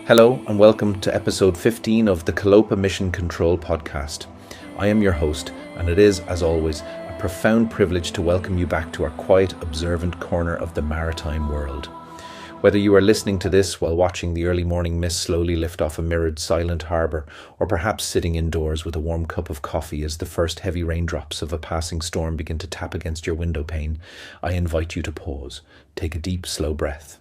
Hello and welcome to episode 15 of the Kalopa Mission Control Podcast. I am your host, and it is, as always, a profound privilege to welcome you back to our quiet, observant corner of the maritime world. Whether you are listening to this while watching the early morning mist slowly lift off a mirrored silent harbour, or perhaps sitting indoors with a warm cup of coffee as the first heavy raindrops of a passing storm begin to tap against your window pane, I invite you to pause, take a deep, slow breath.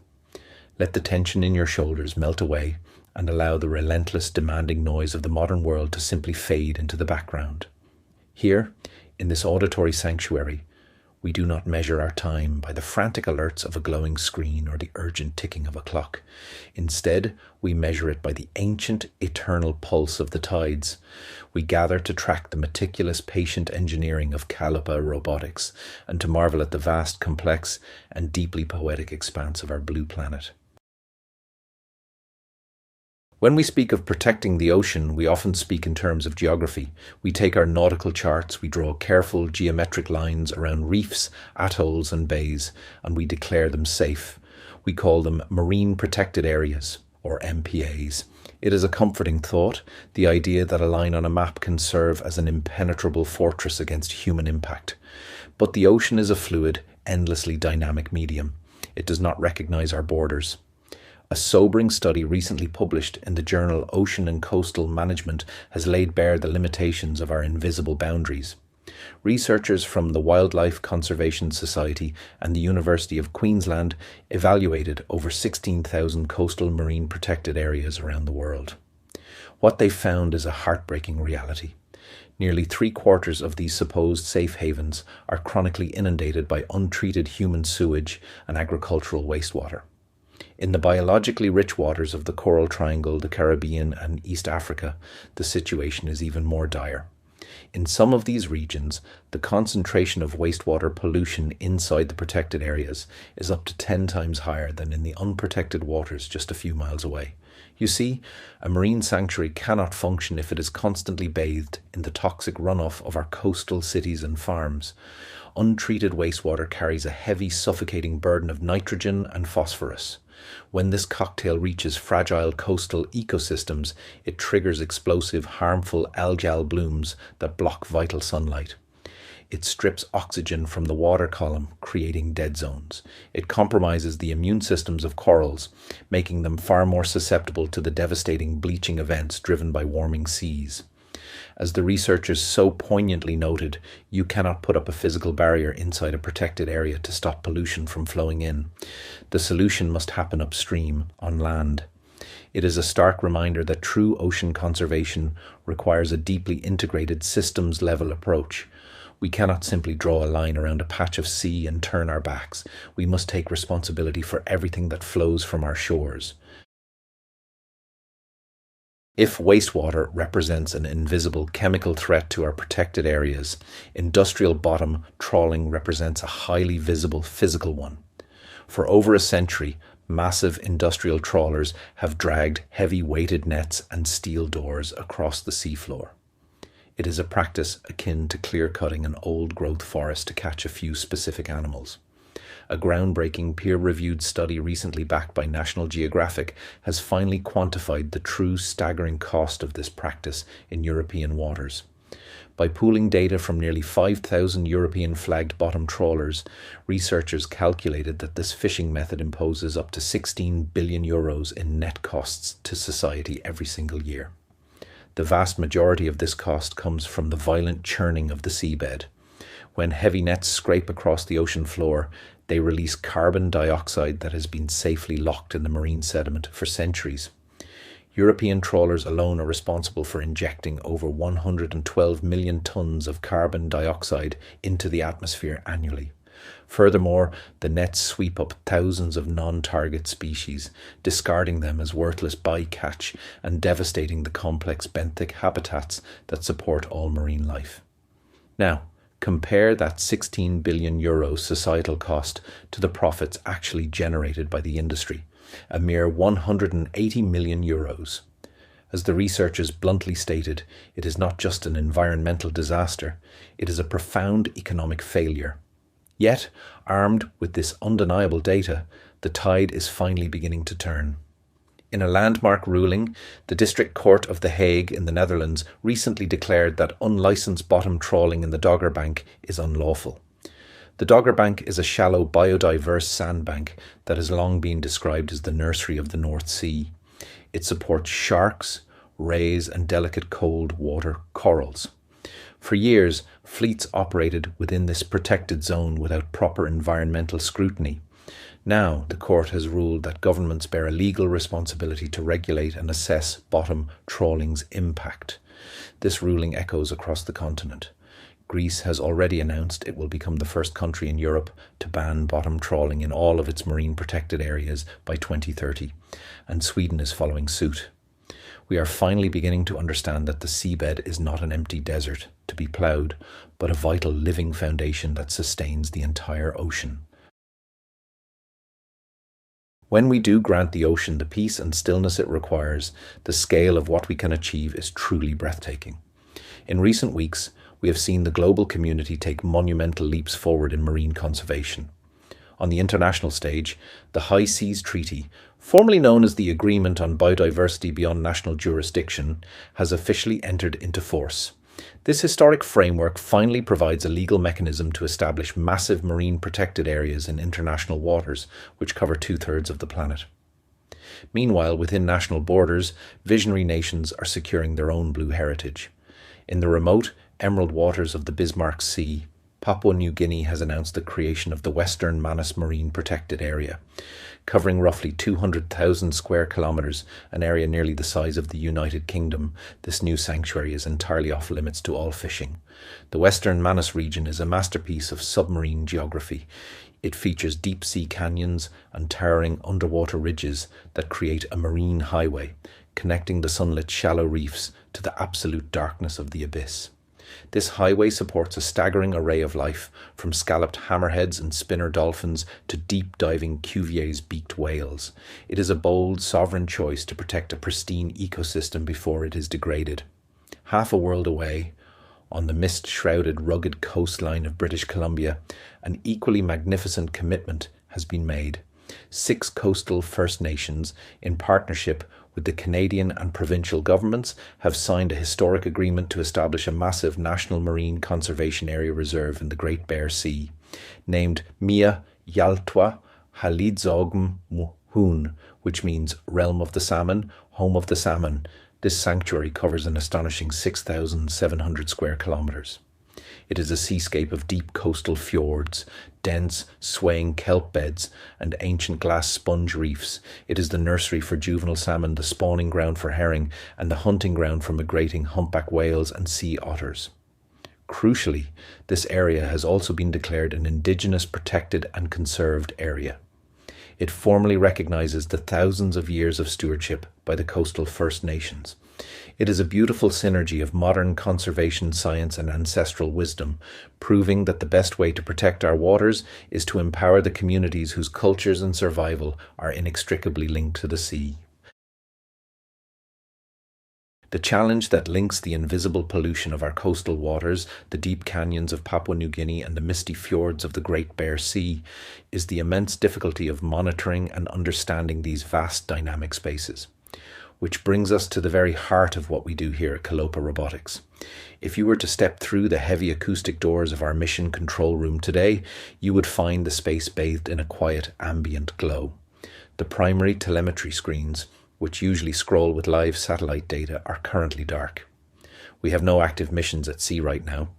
Let the tension in your shoulders melt away and allow the relentless, demanding noise of the modern world to simply fade into the background. Here, in this auditory sanctuary, we do not measure our time by the frantic alerts of a glowing screen or the urgent ticking of a clock. Instead, we measure it by the ancient, eternal pulse of the tides. We gather to track the meticulous, patient engineering of Kalopa Robotics and to marvel at the vast, complex, and deeply poetic expanse of our blue planet. When we speak of protecting the ocean, we often speak in terms of geography. We take our nautical charts, we draw careful geometric lines around reefs, atolls and bays, and we declare them safe. We call them marine protected areas, or MPAs. It is a comforting thought, the idea that a line on a map can serve as an impenetrable fortress against human impact. But the ocean is a fluid, endlessly dynamic medium. It does not recognize our borders. A sobering study recently published in the journal Ocean and Coastal Management has laid bare the limitations of our invisible boundaries. Researchers from the Wildlife Conservation Society and the University of Queensland evaluated over 16,000 coastal marine protected areas around the world. What they found is a heartbreaking reality. Nearly 3/4 of these supposed safe havens are chronically inundated by untreated human sewage and agricultural wastewater. In the biologically rich waters of the Coral Triangle, the Caribbean and East Africa, the situation is even more dire. In some of these regions, the concentration of wastewater pollution inside the protected areas is up to 10 times higher than in the unprotected waters just a few miles away. You see, a marine sanctuary cannot function if it is constantly bathed in the toxic runoff of our coastal cities and farms. Untreated wastewater carries a heavy, suffocating burden of nitrogen and phosphorus. When this cocktail reaches fragile coastal ecosystems, it triggers explosive, harmful algal blooms that block vital sunlight. It strips oxygen from the water column, creating dead zones. It compromises the immune systems of corals, making them far more susceptible to the devastating bleaching events driven by warming seas. As the researchers so poignantly noted, you cannot put up a physical barrier inside a protected area to stop pollution from flowing in. The solution must happen upstream, on land. It is a stark reminder that true ocean conservation requires a deeply integrated systems-level approach. We cannot simply draw a line around a patch of sea and turn our backs. We must take responsibility for everything that flows from our shores. If wastewater represents an invisible chemical threat to our protected areas, industrial bottom trawling represents a highly visible physical one. For over a century, massive industrial trawlers have dragged heavy weighted nets and steel doors across the seafloor. It is a practice akin to clear-cutting an old-growth forest to catch a few specific animals. A groundbreaking peer-reviewed study recently backed by National Geographic has finally quantified the true staggering cost of this practice in European waters. By pooling data from nearly 5,000 European flagged bottom trawlers, researchers calculated that this fishing method imposes up to €16 billion in net costs to society every single year. The vast majority of this cost comes from the violent churning of the seabed. When heavy nets scrape across the ocean floor, they release carbon dioxide that has been safely locked in the marine sediment for centuries. European trawlers alone are responsible for injecting over 112 million tons of carbon dioxide into the atmosphere annually. Furthermore, the nets sweep up thousands of non-target species, discarding them as worthless bycatch and devastating the complex benthic habitats that support all marine life. Now, compare that €16 billion societal cost to the profits actually generated by the industry, a mere €180 million. As the researchers bluntly stated, it is not just an environmental disaster, it is a profound economic failure. Yet, armed with this undeniable data, the tide is finally beginning to turn. In a landmark ruling, the District Court of The Hague in the Netherlands recently declared that unlicensed bottom trawling in the Doggerbank is unlawful. The Doggerbank is a shallow, biodiverse sandbank that has long been described as the nursery of the North Sea. It supports sharks, rays and delicate cold water corals. For years, fleets operated within this protected zone without proper environmental scrutiny. Now, the court has ruled that governments bear a legal responsibility to regulate and assess bottom trawling's impact. This ruling echoes across the continent. Greece has already announced it will become the first country in Europe to ban bottom trawling in all of its marine protected areas by 2030, and Sweden is following suit. We are finally beginning to understand that the seabed is not an empty desert to be ploughed, but a vital living foundation that sustains the entire ocean. When we do grant the ocean the peace and stillness it requires, the scale of what we can achieve is truly breathtaking. In recent weeks, we have seen the global community take monumental leaps forward in marine conservation. On the international stage, the High Seas Treaty, formerly known as the Agreement on Biodiversity Beyond National Jurisdiction, has officially entered into force. This historic framework finally provides a legal mechanism to establish massive marine protected areas in international waters, which cover 2/3 of the planet. Meanwhile, within national borders, visionary nations are securing their own blue heritage. In the remote, emerald waters of the Bismarck Sea, Papua New Guinea has announced the creation of the Western Manus Marine Protected Area. Covering roughly 200,000 square kilometres, an area nearly the size of the United Kingdom, this new sanctuary is entirely off limits to all fishing. The Western Manus region is a masterpiece of submarine geography. It features deep-sea canyons and towering underwater ridges that create a marine highway, connecting the sunlit shallow reefs to the absolute darkness of the abyss. This highway supports a staggering array of life, from scalloped hammerheads and spinner dolphins to deep-diving Cuvier's beaked whales. It is a bold, sovereign choice to protect a pristine ecosystem before it is degraded. Half a world away, on the mist-shrouded, rugged coastline of British Columbia, an equally magnificent commitment has been made. 6 coastal First Nations, in partnership with the Canadian and provincial governments, have signed a historic agreement to establish a massive national marine conservation area reserve in the Great Bear Sea. Named Mia-yaltwa hoon, which means realm of the salmon, home of the salmon. This sanctuary covers an astonishing 6,700 square kilometres. It is a seascape of deep coastal fjords, dense, swaying kelp beds, and ancient glass sponge reefs. It is the nursery for juvenile salmon, the spawning ground for herring, and the hunting ground for migrating humpback whales and sea otters. Crucially, this area has also been declared an Indigenous Protected and Conserved Area. It formally recognises the thousands of years of stewardship by the coastal First Nations. It is a beautiful synergy of modern conservation science and ancestral wisdom, proving that the best way to protect our waters is to empower the communities whose cultures and survival are inextricably linked to the sea. The challenge that links the invisible pollution of our coastal waters, the deep canyons of Papua New Guinea and the misty fjords of the Great Bear Sea, is the immense difficulty of monitoring and understanding these vast dynamic spaces. Which brings us to the very heart of what we do here at Kalopa Robotics. If you were to step through the heavy acoustic doors of our mission control room today, you would find the space bathed in a quiet, ambient glow. The primary telemetry screens, which usually scroll with live satellite data, are currently dark. We have no active missions at sea right now.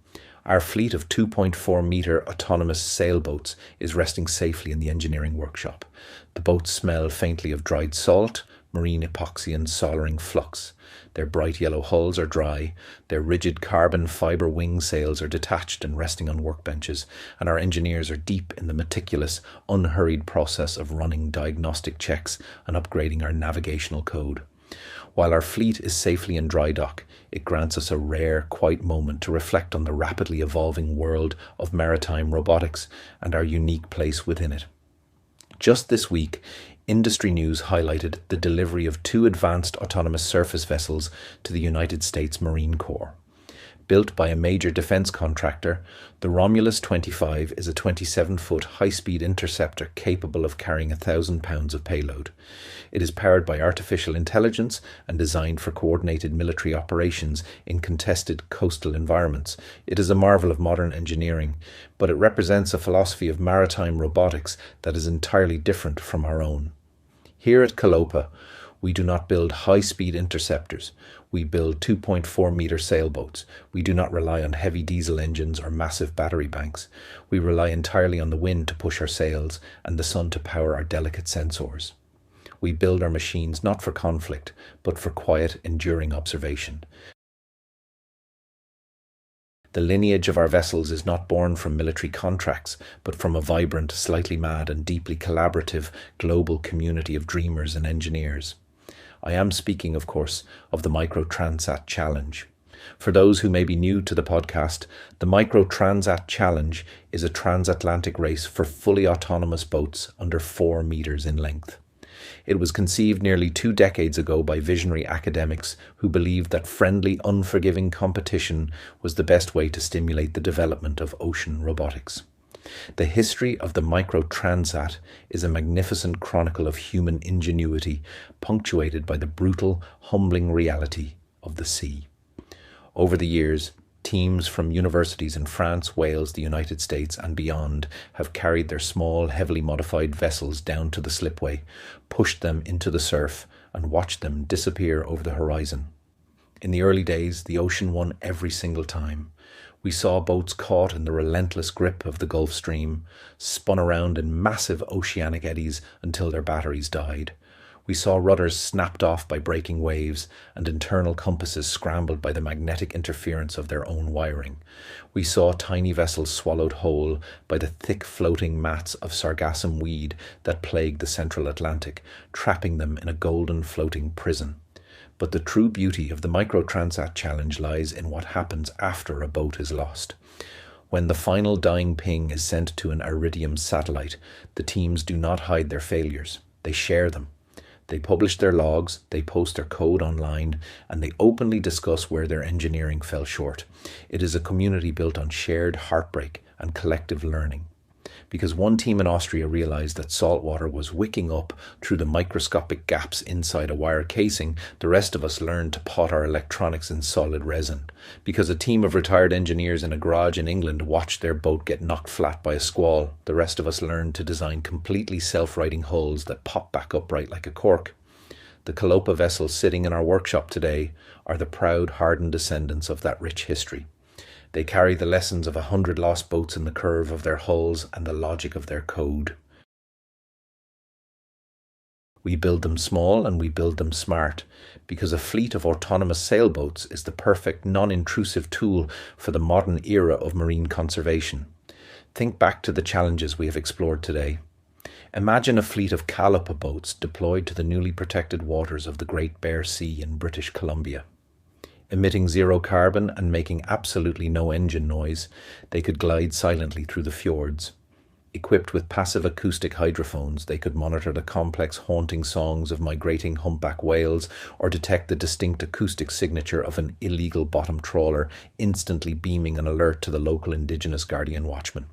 Our fleet of 2.4-metre autonomous sailboats is resting safely in the engineering workshop. The boats smell faintly of dried salt, marine epoxy and soldering flux. Their bright yellow hulls are dry, their rigid carbon fibre wing sails are detached and resting on workbenches, and our engineers are deep in the meticulous, unhurried process of running diagnostic checks and upgrading our navigational code. While our fleet is safely in drydock, it grants us a rare, quiet moment to reflect on the rapidly evolving world of maritime robotics and our unique place within it. Just this week, industry news highlighted the delivery of 2 advanced autonomous surface vessels to the United States Marine Corps. Built by a major defence contractor, the Romulus 25 is a 27-foot high-speed interceptor capable of carrying 1,000 pounds of payload. It is powered by artificial intelligence and designed for coordinated military operations in contested coastal environments. It is a marvel of modern engineering, but it represents a philosophy of maritime robotics that is entirely different from our own. Here at Kalopa, we do not build high-speed interceptors. We build 2.4-metre sailboats. We do not rely on heavy diesel engines or massive battery banks. We rely entirely on the wind to push our sails and the sun to power our delicate sensors. We build our machines not for conflict, but for quiet, enduring observation. The lineage of our vessels is not born from military contracts, but from a vibrant, slightly mad and deeply collaborative global community of dreamers and engineers. I am speaking, of course, of the Microtransat Challenge. For those who may be new to the podcast, the Microtransat Challenge is a transatlantic race for fully autonomous boats under 4 meters in length. It was conceived nearly 2 decades ago by visionary academics who believed that friendly, unforgiving competition was the best way to stimulate the development of ocean robotics. The history of the Microtransat is a magnificent chronicle of human ingenuity, punctuated by the brutal, humbling reality of the sea. Over the years, teams from universities in France, Wales, the United States and beyond have carried their small, heavily modified vessels down to the slipway, pushed them into the surf and watched them disappear over the horizon. In the early days, the ocean won every single time. We saw boats caught in the relentless grip of the Gulf Stream, spun around in massive oceanic eddies until their batteries died. We saw rudders snapped off by breaking waves and internal compasses scrambled by the magnetic interference of their own wiring. We saw tiny vessels swallowed whole by the thick floating mats of sargassum weed that plague the central Atlantic, trapping them in a golden floating prison. But the true beauty of the Microtransat Challenge lies in what happens after a boat is lost. When the final dying ping is sent to an Iridium satellite, the teams do not hide their failures. They share them. They publish their logs, they post their code online, and they openly discuss where their engineering fell short. It is a community built on shared heartbreak and collective learning. Because one team in Austria realised that salt water was wicking up through the microscopic gaps inside a wire casing, the rest of us learned to pot our electronics in solid resin. Because a team of retired engineers in a garage in England watched their boat get knocked flat by a squall, the rest of us learned to design completely self-righting hulls that pop back upright like a cork. The Kalopa vessels sitting in our workshop today are the proud, hardened descendants of that rich history. They carry the lessons of 100 lost boats in the curve of their hulls and the logic of their code. We build them small and we build them smart, because a fleet of autonomous sailboats is the perfect non-intrusive tool for the modern era of marine conservation. Think back to the challenges we have explored today. Imagine a fleet of Kalopa boats deployed to the newly protected waters of the Great Bear Sea in British Columbia. Emitting zero carbon and making absolutely no engine noise, they could glide silently through the fjords. Equipped with passive acoustic hydrophones, they could monitor the complex haunting songs of migrating humpback whales or detect the distinct acoustic signature of an illegal bottom trawler, instantly beaming an alert to the local Indigenous guardian watchman.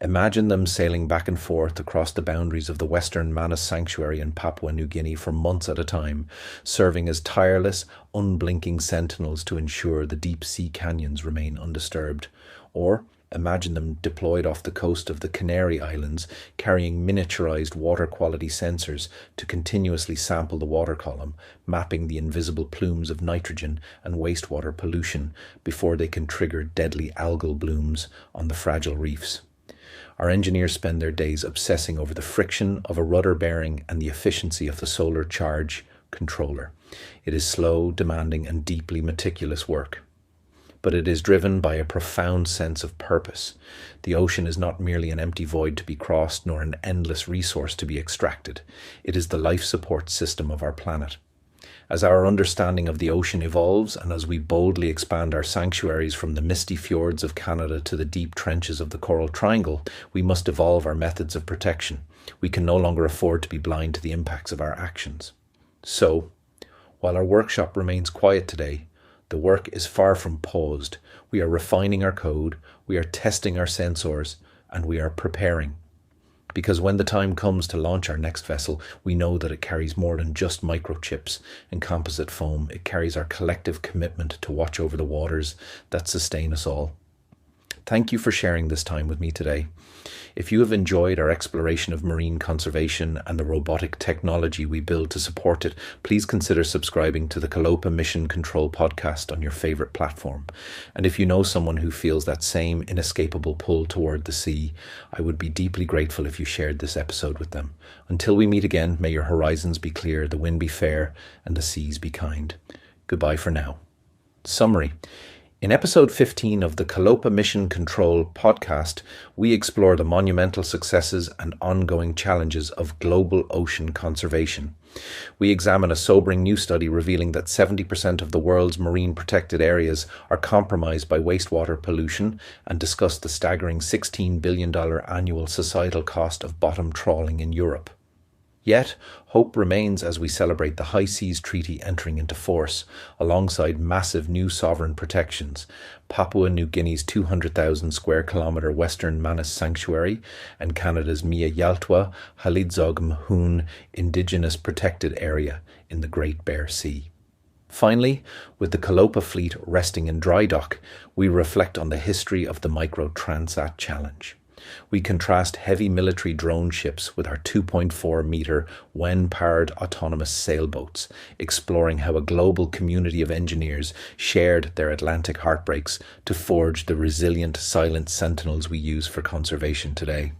Imagine them sailing back and forth across the boundaries of the Western Manus sanctuary in Papua New Guinea for months at a time, serving as tireless, unblinking sentinels to ensure the deep sea canyons remain undisturbed. Or imagine them deployed off the coast of the Canary Islands, carrying miniaturized water quality sensors to continuously sample the water column, mapping the invisible plumes of nitrogen and wastewater pollution before they can trigger deadly algal blooms on the fragile reefs. Our engineers spend their days obsessing over the friction of a rudder bearing and the efficiency of the solar charge controller. It is slow, demanding, and deeply meticulous work. But it is driven by a profound sense of purpose. The ocean is not merely an empty void to be crossed, nor an endless resource to be extracted. It is the life support system of our planet. As our understanding of the ocean evolves, and as we boldly expand our sanctuaries from the misty fjords of Canada to the deep trenches of the Coral Triangle, we must evolve our methods of protection. We can no longer afford to be blind to the impacts of our actions. So, while our workshop remains quiet today, the work is far from paused. We are refining our code, we are testing our sensors, and we are preparing. Because when the time comes to launch our next vessel, we know that it carries more than just microchips and composite foam. It carries our collective commitment to watch over the waters that sustain us all. Thank you for sharing this time with me today. If you have enjoyed our exploration of marine conservation and the robotic technology we build to support it, please consider subscribing to the Kalopa Mission Control Podcast on your favourite platform. And if you know someone who feels that same inescapable pull toward the sea, I would be deeply grateful if you shared this episode with them. Until we meet again, may your horizons be clear, the wind be fair, and the seas be kind. Goodbye for now. Summary. In episode 15 of the Kalopa Mission Control Podcast, we explore the monumental successes and ongoing challenges of global ocean conservation. We examine a sobering new study revealing that 70% of the world's marine protected areas are compromised by wastewater pollution and discuss the staggering $16 billion annual societal cost of bottom trawling in Europe. Yet, hope remains as we celebrate the High Seas Treaty entering into force, alongside massive new sovereign protections, Papua New Guinea's 200,000 square kilometre Western Manus sanctuary, and Canada's Mia-yaltwa, hoon Indigenous Protected Area in the Great Bear Sea. Finally, with the Kalopa fleet resting in drydock, we reflect on the history of the Microtransat challenge. We contrast heavy military drone ships with our 2.4-metre when-powered autonomous sailboats, exploring how a global community of engineers shared their Atlantic heartbreaks to forge the resilient, silent sentinels we use for conservation today.